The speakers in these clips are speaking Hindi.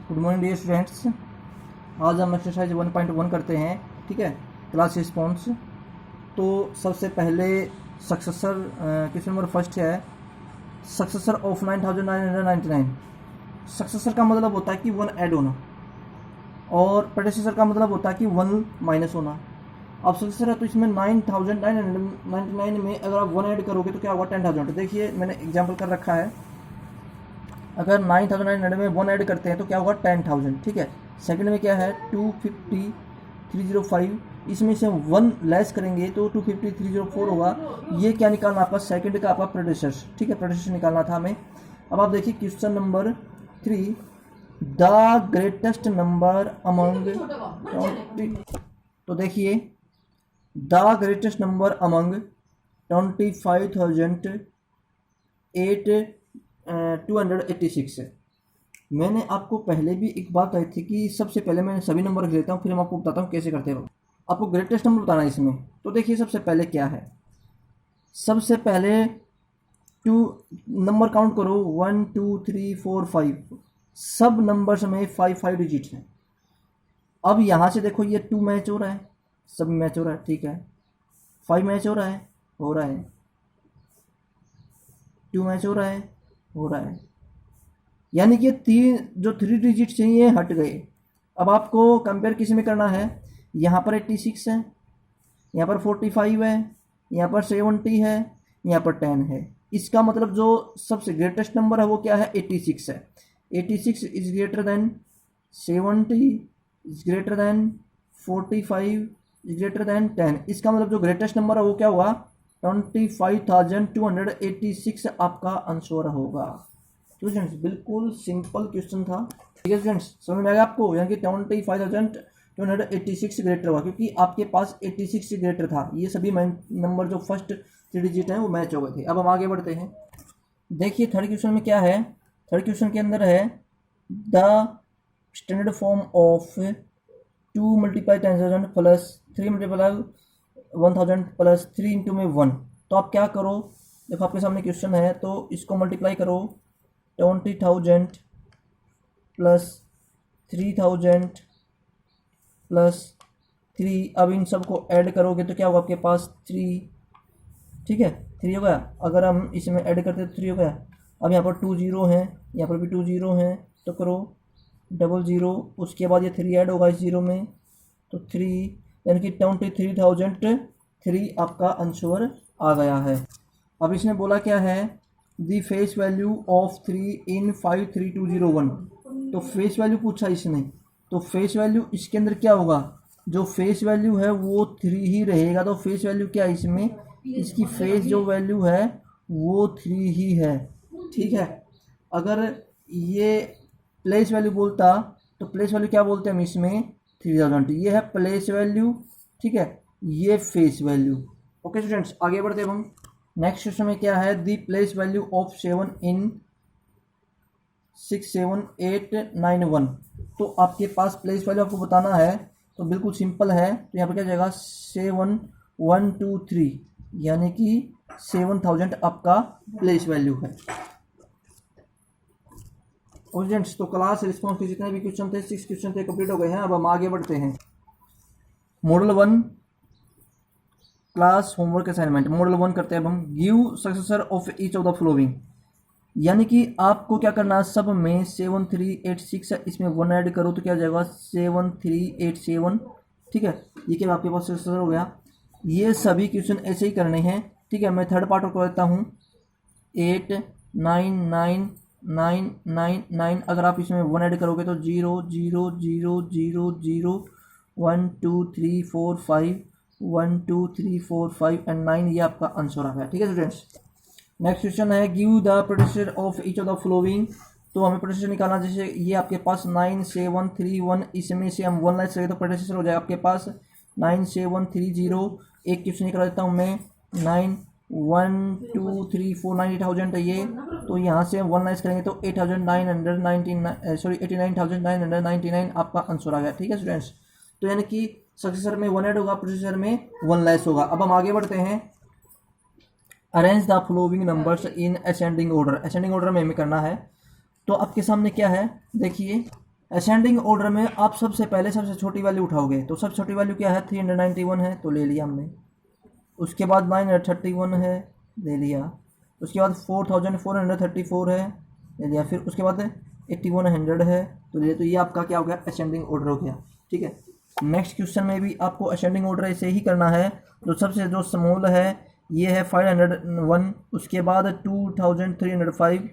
Good morning dear students. आज हम एक्सरसाइज 1.1 करते हैं। ठीक है, क्लास रिस्पॉन्स। तो सबसे पहले सक्सेसर क्वेश्चन नंबर फर्स्ट है, सक्सेसर ऑफ 9999। सक्सेसर का मतलब होता है कि वन ऐड होना और प्रेडेसेसर का मतलब होता है कि वन माइनस होना। अब सक्सेसर है तो इसमें 9999 में अगर आप वन ऐड करोगे तो क्या होगा 10,000। देखिए मैंने एग्जाम्पल कर रखा है, अगर 9,900 में वन ऐड करते हैं तो क्या होगा 10,000। ठीक है, सेकंड में क्या है 250,305, इसमें से वन लेस करेंगे तो 250,304 होगा। ये क्या निकालना आपका सेकंड का आपका प्रेडिसेसर। ठीक है, प्रेडिसेसर निकालना था हमें। अब आप देखिए question number 3, the greatest number among 20। तो देखिए द ग्रेटेस्ट नंबर अमंग 25,286 है। मैंने आपको पहले भी एक बात कही थी कि सबसे पहले मैं सभी नंबर रख लेता हूँ, फिर मैं आपको बताता हूँ कैसे करते हो। आपको ग्रेटेस्ट नंबर बताना है इसमें। तो देखिए सबसे पहले क्या है, सबसे पहले टू नंबर काउंट करो, 1 2 3 4 5, सब नंबर्स में 5 डिजिट हैं। अब यहाँ से देखो ये 2 मैच हो रहा है, सब मैच हो रहा है। ठीक है, 5 मैच हो रहा है, 2 मैच हो रहा है, यानी कि तीन जो 3 डिजिट्स हैं ये हट गए। अब आपको कंपेयर किस में करना है, यहाँ पर 86 है, यहाँ पर 45 है, यहाँ पर 70 है, यहाँ पर 10 है। इसका मतलब जो सबसे ग्रेटेस्ट नंबर है वो क्या है 86 है। 86 is greater than 70 is greater than 45 is greater than 10। इसका मतलब जो ग्रेटेस्ट नंबर है वो क्या होगा 25,286 आपका आंसर होगा। तो स्टूडेंट्स बिल्कुल सिंपल क्वेश्चन था। ठीक है स्टूडेंट्स, समझ में आएगा आपको, यानी कि 25,286 ग्रेटर हुआ क्योंकि आपके पास 86 ग्रेटर था। ये सभी नंबर जो फर्स्ट 3 डिजिट हैं वो मैच हो गए थे। अब हम आगे बढ़ते हैं। देखिए थर्ड क्वेश्चन में क्या है, थर्ड क्वेश्चन के अंदर है the standard form of 2 multiply 10,000 plus 3 multiply 1,000 plus 3 into में 1। तो आप क्या करो, देखो आपके सामने क्वेश्चन है तो इसको मल्टीप्लाई करो 20,000 प्लस 3,000 प्लस 3। अब इन सबको ऐड करोगे तो क्या होगा आपके पास 3। ठीक है, 3 हो गया। अगर हम इसमें ऐड करते तो 3 हो गया। अब यहाँ पर 2 जीरो हैं, यहाँ पर भी 2 जीरो हैं, तो करो 00। उसके बाद ये 3 ऐड होगा इस जीरो में तो 3, यानी कि 23,003 आपका आंसर आ गया है। अब इसने बोला क्या है, दी फेस वैल्यू ऑफ 3 इन 53201। तो फेस वैल्यू पूछा इसने, तो फेस वैल्यू इसके अंदर क्या होगा, जो फेस वैल्यू है वो 3 ही रहेगा। तो फेस वैल्यू क्या है इसमें, इसकी फेस जो वैल्यू है वो 3 ही है। ठीक है, अगर ये प्लेस वैल्यू बोलता तो प्लेस वैल्यू क्या बोलते हैं हम इसमें 3,000। ये है प्लेस वैल्यू, ठीक है, ये फेस वैल्यू। ओके स्टूडेंट्स, आगे बढ़ते हैं हम। नेक्स्ट क्वेश्चन में क्या है, दी प्लेस वैल्यू ऑफ 7 इन 67891। तो आपके पास प्लेस वैल्यू आपको बताना है, तो बिल्कुल सिंपल है। तो यहाँ पर क्या जाएगा 7123, यानी कि 7,000 आपका प्लेस वैल्यू है। स्टूडेंट्स तो क्लास रिस्पॉन्स के जितने भी क्वेश्चन थे 6 क्वेश्चन थे कंप्लीट हो गए हैं। अब हम आगे बढ़ते हैं। Model 1 class homework assignment, model 1 करते हैं अब हम। Give successor of each of the following, यानी कि आपको क्या करना है, सब में 7386 है, इसमें 1 ऐड करो तो क्या जाएगा 7387। ठीक है, ये क्या आपके पास सक्सेसर हो गया। ये सभी क्वेश्चन ऐसे ही करने हैं। ठीक है, मैं थर्ड पार्ट कर देता हूँ 89999। अगर आप इसमें 1 ऐड करोगे तो 0 0 0 0 0 1 2 3 4 5 1 2 3 4 5 एंड 9, ये आपका आंसर आ गया। ठीक है स्टूडेंट्स, नेक्स्ट क्वेश्चन है give the producer of each of the flowing. तो हमें प्रोड्यूसर निकालना, जैसे ये आपके पास 9731, इसमें से हम 1 लेस करें तो प्रोड्यूसर हो जाएगा आपके पास 9730। एक क्वेश्चन निकाल देता हूँ मैं 9 1 2 3 4 90,000 है ये, तो यहाँ से 1 लेस करेंगे तो 89,999 आपका आंसर आ गया। ठीक है स्टूडेंट्स, तो यानी कि सक्सेसर में 1 ऐड होगा, प्रोड्यूसर में 1 लेस होगा। अब हम आगे बढ़ते हैं। Arrange the following numbers in ascending order, ascending order में हमें करना है। तो आपके सामने क्या है, देखिए असेंडिंग ऑर्डर में आप सबसे पहले सबसे छोटी वैल्यू उठाओगे, तो सबसे छोटी वैल्यू क्या है, 391 है, तो ले लिया हमने। उसके बाद 931 है, ले लिया। उसके बाद 4434 है, ले लिया। फिर उसके बाद 8100 है, तो ले लिया। तो ये आपका क्या हो गया, असेंडिंग ऑर्डर हो गया। ठीक है, नेक्स्ट क्वेश्चन में भी आपको असेंडिंग ऑर्डर ऐसे ही करना है। तो सबसे जो स्मॉल है ये है 501, उसके बाद 2305,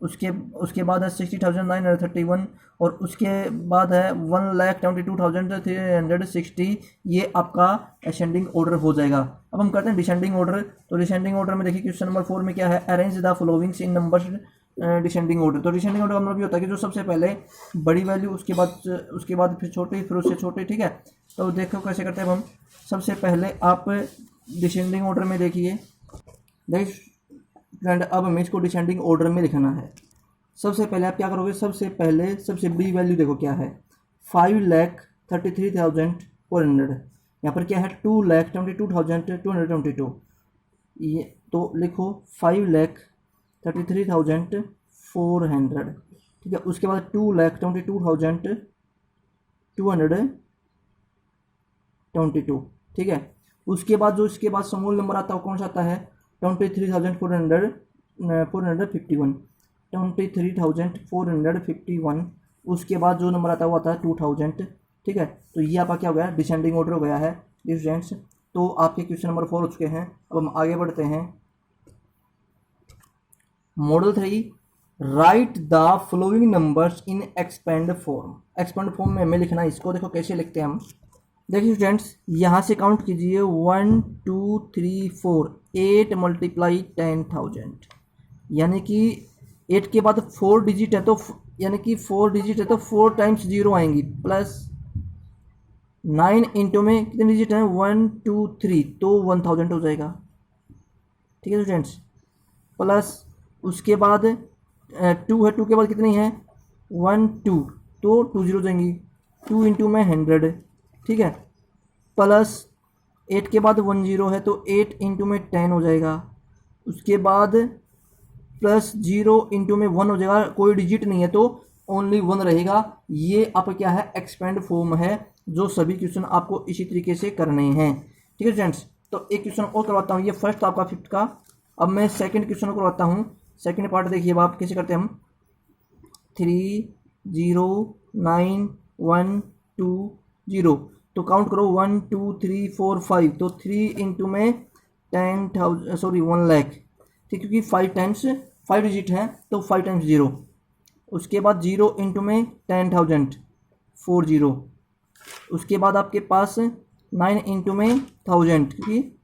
उसके बाद है 60,931, और उसके बाद है 1,22,360। ये आपका असेंडिंग ऑर्डर हो जाएगा। अब हम करते हैं डिसेंडिंग ऑर्डर। तो डिसेंडिंग ऑर्डर में देखिए क्वेश्चन नंबर 4 में क्या है, arrange the followings in numbers descending order. तो डिसेंडिंग ऑर्डर का मतलब ये होता है कि जो सबसे पहले बड़ी वैल्यू, उसके बाद फिर छोटी, फिर उससे छोटी। ठीक है, तो देखो कैसे करते हैं हम। सबसे पहले आप डिसेंडिंग ऑर्डर में देखिए फ्रेंड, अब हमें इसको डिसेंडिंग ऑर्डर में लिखना है। सबसे पहले आप क्या करोगे, सबसे पहले सबसे बड़ी वैल्यू देखो क्या है, 5,33,400। यहाँ पर क्या है, 2,22,222। ये तो लिखो 5,33,400। ठीक है, उसके बाद 2,22,222। ठीक है, उसके बाद जो इसके बाद स्मॉल नंबर आता है वो कौन सा आता है, 23,451। 23,451। उसके बाद जो नंबर आता है वो आता है 2000। ठीक है, तो ये आपका क्या हो गया, डिसेंडिंग ऑर्डर हो गया है स्टूडेंट्स। तो आपके क्वेश्चन नंबर 4 हो चुके हैं। अब हम आगे बढ़ते हैं। Model 3, right the following numbers in expand form. Expand form में हमें लिखना है इसको। देखो कैसे लिखते हैं हम। देखिए स्टूडेंट्स, यहाँ से काउंट कीजिए 1 2 3 4, 8 × 10,000, यानी कि 8 के बाद 4 डिजिट है, तो यानी कि 4 डिजिट है तो 4 टाइम्स 0 आएंगी, प्लस 9 इंटू में कितने डिजिट हैं, 1 2 3, तो 1000 हो जाएगा। ठीक है स्टूडेंट्स, प्लस उसके बाद 2 है, 2 के बाद कितनी है, 1 2, तो 2 0 जाएंगी, 2 इंटू में 100। ठीक है, प्लस 8 के बाद 1 0 है, तो 8 इंटू में 10 हो जाएगा। उसके बाद प्लस 0 इंटू में 1 हो जाएगा, कोई डिजिट नहीं है तो ओनली 1 रहेगा। ये आपका क्या है, एक्सपेंड फॉर्म है, जो सभी क्वेश्चन आपको इसी तरीके से करने हैं। ठीक है फ्रेंड्स, तो एक क्वेश्चन और करवाता हूँ। ये फर्स्ट आपका 5th का। अब मैं सेकंड क्वेश्चन करवाता हूँ। सेकंड पार्ट देखिए आप कैसे करते हैं हम। 3 0 9 1 2 0, तो काउंट करो 1 2 3 4 5, तो 3 इंटू में 10,000, सॉरी 1 लाख। ठीक, क्योंकि 5 डिजिट है तो 5 टाइम्स 0। उसके बाद 0 इंटू में 10,000, 4 0। उसके बाद आपके पास 9 इंटू में 1000, क्योंकि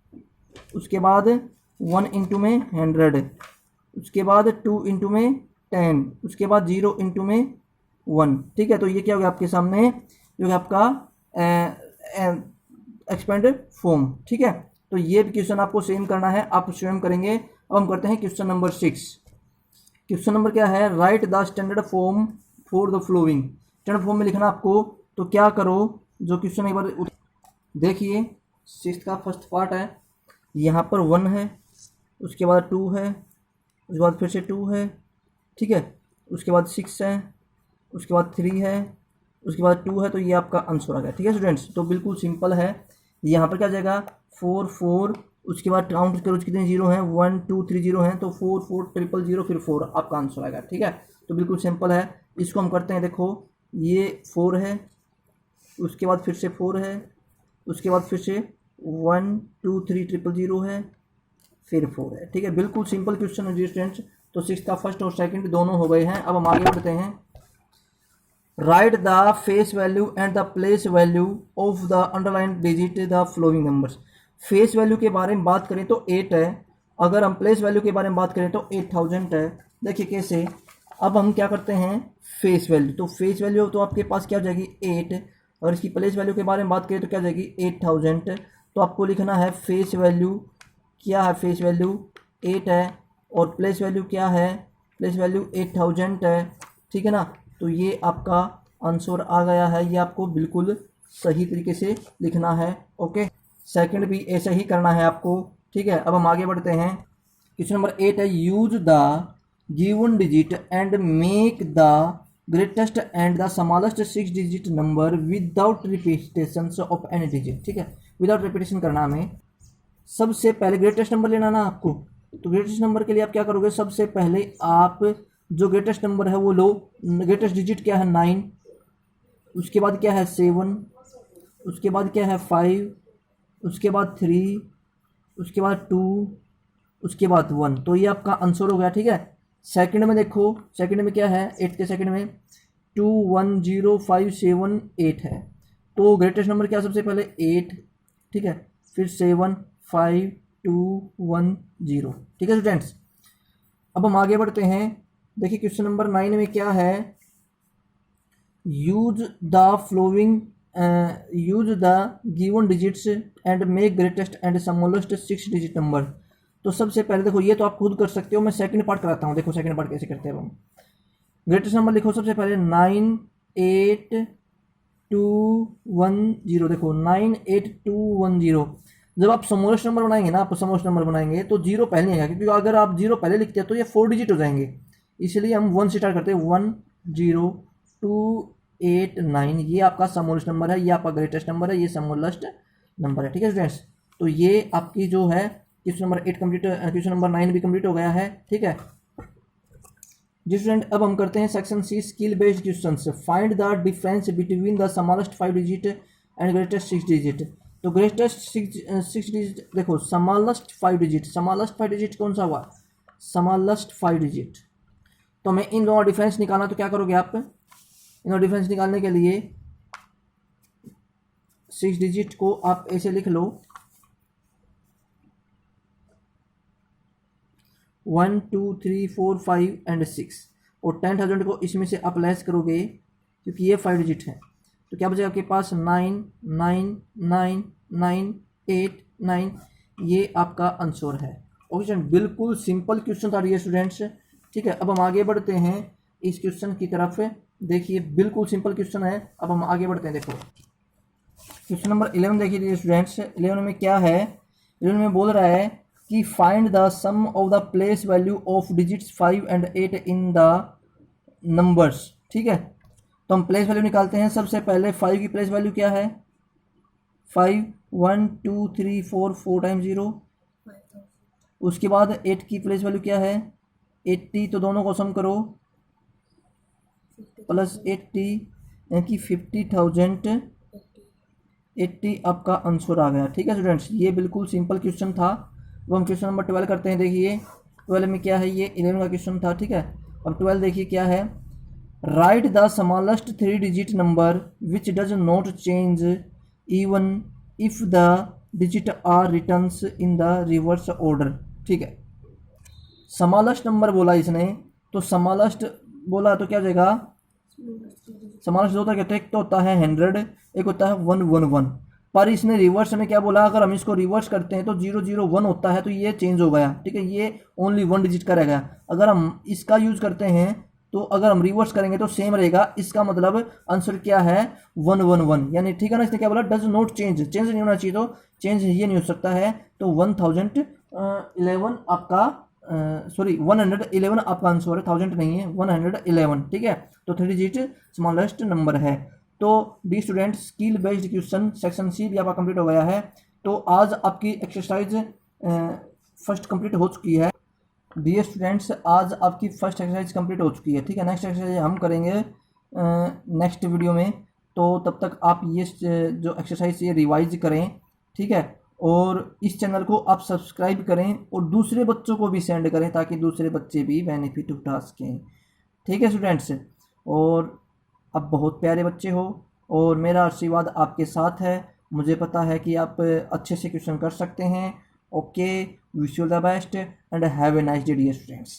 उसके बाद 1 इंटू में 100। उसके बाद 2 इंटू में 10। उसके बाद 0 इंटू में 1। ठीक है, तो ये क्या हो गया आपके सामने, जो है आपका एक्सपेंड फॉर्म। ठीक है, तो ये क्वेश्चन आपको सेम करना है, आप स्वयं करेंगे। अब हम करते हैं क्वेश्चन नंबर 6। क्वेश्चन नंबर क्या है, right the standard form for the flowing. Standard form में लिखना आपको। तो क्या करो, जो क्वेश्चन एक बार देखिए, 6th का फर्स्ट पार्ट है। यहाँ पर 1 है, उसके बाद 2 है, उसके बाद फिर से 2 है। ठीक है, उसके बाद 6 है, उसके बाद 3 है, उसके बाद 2 है, तो ये आपका आंसर आ गया। ठीक है स्टूडेंट्स, तो बिल्कुल सिंपल है। यहाँ पर क्या जाएगा, 4 4, उसके बाद काउंट करो कितने 0 हैं, 1 2 3 0 हैं, तो 4 4 0 0 फिर 4 आपका आंसर आएगा। ठीक है, तो बिल्कुल सिंपल है। इसको हम करते हैं। देखो ये 4 है, उसके बाद फिर से 4 है, उसके बाद फिर से 1 2 3 0 0 है, फिर 4 है। ठीक है, बिल्कुल सिंपल क्वेश्चन है स्टूडेंट्स। तो 6th का फर्स्ट और सेकंड दोनों हो गए हैं। अब हम आगे बढ़ते हैं। Right the face value and the place value of the underline digit the flowing numbers. Face value के बारे में बात करें तो 8 है। अगर हम प्लेस वैल्यू के बारे में बात करें तो 8000 है। देखिए कैसे। अब हम क्या करते हैं, फेस वैल्यू। तो फेस वैल्यू तो आपके पास क्या हो जाएगी, 8। और इसकी प्लेस वैल्यू के बारे में बात करें तो क्या हो जाएगी, 8000। तो आपको लिखना है फेस वैल्यू क्या है, फेस वैल्यू 8 है, और प्लेस वैल्यू क्या है, प्लेस वैल्यू 8000 है। ठीक है ना, तो ये आपका आंसर आ गया है। ये आपको बिल्कुल सही तरीके से लिखना है। ओके, सेकंड भी ऐसा ही करना है आपको। ठीक है, अब हम आगे बढ़ते हैं। क्वेश्चन नंबर 8 है, use the given digit and make the greatest and the smallest 6 digit number without repetition of any digit. ठीक है, विदाउट रिपीटेशन करना हमें। सबसे पहले ग्रेटेस्ट नंबर लेना ना आपको, तो ग्रेटेस्ट नंबर के लिए आप क्या करोगे, सबसे पहले आप जो ग्रेटेस्ट नंबर है वो लो। ग्रेटेस्ट डिजिट क्या है 9, उसके बाद क्या है 7, उसके बाद क्या है 5, उसके बाद 3, उसके बाद 2, उसके बाद 1। तो ये आपका आंसर हो गया। ठीक है, सेकंड में देखो, सेकंड में क्या है, 8 के सेकंड में 2 1 0 5 7 8 है। तो ग्रेटेस्ट नंबर क्या सबसे पहले 8, ठीक है, फिर 7 5 2 1 0। ठीक है स्टूडेंट्स, अब हम आगे बढ़ते हैं। देखिए क्वेश्चन नंबर 9 में क्या है, use the flowing use the given digits and make greatest and smallest 6 digit number. तो सबसे पहले देखो, ये तो आप खुद कर सकते हो, मैं सेकंड पार्ट कराता हूँ। देखो सेकंड पार्ट कैसे करते हैं हम। ग्रेटेस्ट नंबर लिखो सबसे पहले 9 8 2 1 0। देखो 9 8 2 1 0। जब आप स्मॉलेस्ट नंबर बनाएंगे ना, आप स्मॉलेस्ट नंबर बनाएंगे तो 0 पहले नहीं आएगा, क्योंकि अगर आप 0 पहले लिखते हैं तो ये 4 डिजिट हो जाएंगे। इसलिए हम 1 से स्टार्ट करते हैं, 1 0 2 8 9। ये आपका स्मॉलेस्ट नंबर है, ये आपका ग्रेटेस्ट नंबर है, ये स्मॉलेस्ट नंबर है। ठीक है स्टूडेंट्स, तो ये आपकी जो है question number 8 complete, question number 9 भी कंप्लीट हो गया है। ठीक है जी स्टूडेंट, अब हम करते हैं section C skill based questions. Find the difference between the smallest 5 digit and greatest 6 digit. तो ग्रेटेस्ट 6 डिजिट देखो, स्मॉलेस्ट 5 डिजिट, स्मॉलेस्ट 5 डिजिट कौन सा हुआ, स्मॉलेस्ट 5 डिजिट। तो हमें इन दोनों डिफरेंस निकालना, तो क्या करोगे आप, इन डिफरेंस निकालने के लिए 6 डिजिट को आप ऐसे लिख लो, 1 2 3 4 5 एंड 6, और 10,000 को इसमें से आप लेस करोगे क्योंकि ये 5 डिजिट है। तो क्या बचेगा आपके पास 9 9 9 9 8 9। ये आपका आंसर है। ओके स्टूडेंट, बिल्कुल सिंपल क्वेश्चन था ये स्टूडेंट्स। ठीक है, अब हम आगे बढ़ते हैं इस क्वेश्चन की तरफ। देखिए बिल्कुल सिंपल क्वेश्चन है, अब हम आगे बढ़ते हैं। देखो क्वेश्चन नंबर 11 देखिए स्टूडेंट्स, 11 में क्या है, 11 में बोल रहा है कि find the sum of the place value of digits 5 and 8 in the numbers. ठीक है, तो हम प्लेस वैल्यू निकालते हैं। सबसे पहले 5 की प्लेस वैल्यू क्या है, 5 1 2 3 4 4 टाइम 0। उसके बाद 8 की प्लेस वैल्यू क्या है 80, तो दोनों को सम करो, प्लस 80 यानी कि 50,000 80 आपका आंसर आ गया। ठीक है स्टूडेंट्स, ये बिल्कुल सिंपल क्वेश्चन था। अब हम क्वेश्चन नंबर 12 करते हैं। देखिए 12 में क्या है, ये 11 का क्वेश्चन था। ठीक है, अब 12 देखिए क्या है, right the smallest 3 digit number which does not change even if the digit are returns in the reverse order. ठीक है, स्मॉलेस्ट नंबर बोला इसने, तो स्मॉलेस्ट बोला तो क्या हो जाएगा, स्मॉलेस्ट दो होता है, एक तो होता है 100, एक होता है 111। पर इसने रिवर्स में क्या बोला, अगर हम इसको रिवर्स करते हैं तो 001 होता है, तो ये चेंज हो गया। ठीक है, ये ओनली 1 डिजिट का रह गया। अगर हम इसका यूज करते हैं तो अगर हम रिवर्स करेंगे तो सेम रहेगा। इसका मतलब आंसर क्या है 111, यानी ठीक है ना। इसने क्या बोला, डज नॉट चेंज, चेंज नहीं होना चाहिए, तो चेंज ये नहीं हो सकता है। तो 1011 आपका सॉरी 111 आपका आंसर है, 1000 नहीं है, 111। ठीक है, तो 3 डिजिट स्मॉलेस्ट नंबर है। तो the student, skill based question section C भी आपका कंप्लीट हो गया है। तो आज आपकी एक्सरसाइज फर्स्ट कंप्लीट हो चुकी है। डियर स्टूडेंट्स, आज आपकी फर्स्ट एक्सरसाइज कंप्लीट हो चुकी है। ठीक है, नेक्स्ट एक्सरसाइज हम करेंगे नेक्स्ट वीडियो में। तो तब तक आप ये जो एक्सरसाइज ये रिवाइज करें। ठीक है, और इस चैनल को आप सब्सक्राइब करें और दूसरे बच्चों को भी सेंड करें, ताकि दूसरे बच्चे भी बेनिफिट उठा सकें। ठीक है स्टूडेंट्स, और आप बहुत प्यारे बच्चे हो और मेरा आशीर्वाद आपके साथ है। मुझे पता है कि आप अच्छे से क्वेश्चन कर सकते हैं। Okay, wish you the best and have a nice day dear students.